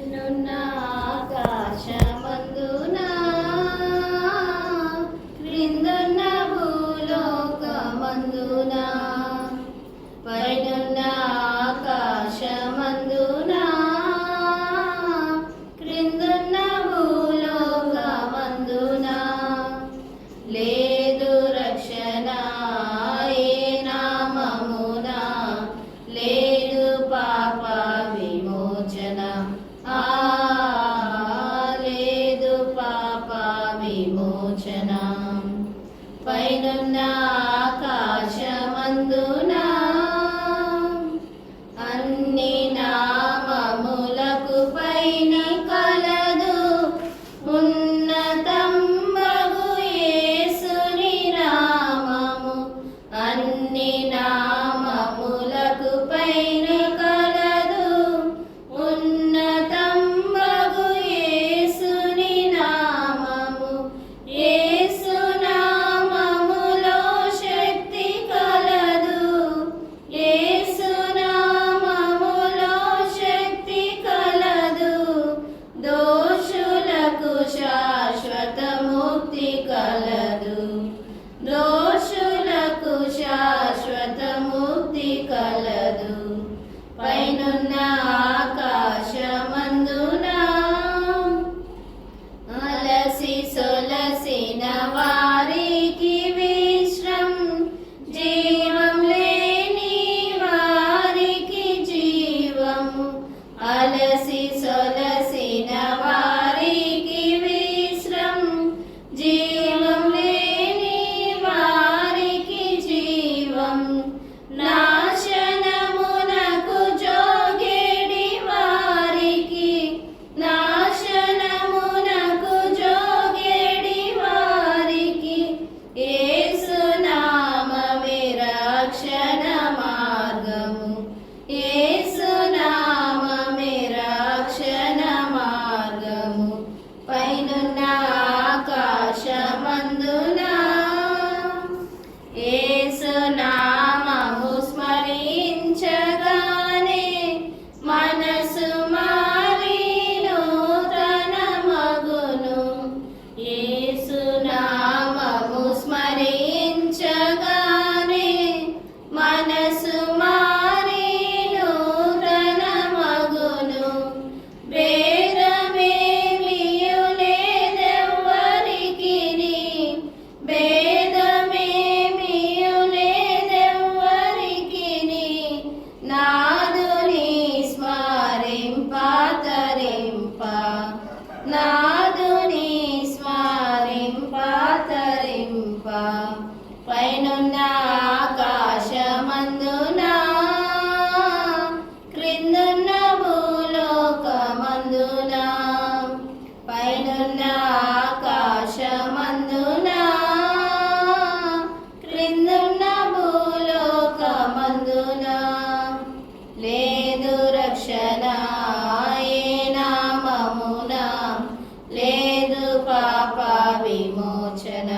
పైనున్న ఆకాశమందున క్రిందున్న భూలోకమందున పైనున్న ఆకాశమందున క్రిందున్న భూలోకమందున లేదు రక్షణ ఏ నామమున లేదు పాప విమోచన లేదు పాప విమోచన పైనున్న ఆకాశమందున అన్ని నామములకు పైన కలదు ఉన్నతమగు యేసుని నామము అన్ని నామములకు పైన కలదు ఉన్నతమగు యేసుని నామము యేసు నామములో శక్తి కలదు యేసు నామములో శక్తి కలదు దోషులకు శాశ్వత ముక్తి కలదు దోషులకు శాశ్వత ముక్తి కలదు పైనున్న ఆకాశమందున అలసి సొలసిన వారికి విశ్రం జీవం లేని వారికి జీవము అలసి సొలసిన వారికి విశ్రం జీవం లేని వారికి జీవం నాశనమునకు జోగేడి వారికి నాశనమునకు జోగేడి వారికి యేసు నామమే రక్షణ మార్గము యేసు నామమే రక్షణ మార్గము పైనున్న ఆకాశమందున యేసు నామము స్మరించగానే మనసు మారి నూతన మగును యేసు నామము స్మరించగానే మనసు మారి నూతన మగును భేదమేమియు లేదెవ్వరికిని భేదమేమియు లేదెవ్వరికిని నాదుని స్మరింప తరింప నాదుని స్మరింప తరింప పైనున్న ఆకాశమందున క్రిందున్న భూలోకమందున పైనున్న ఆకాశమందున క్రిందున్న భూలోకమందున లేదు రక్షణ ఏ నామమున లేదు పాప విమోచన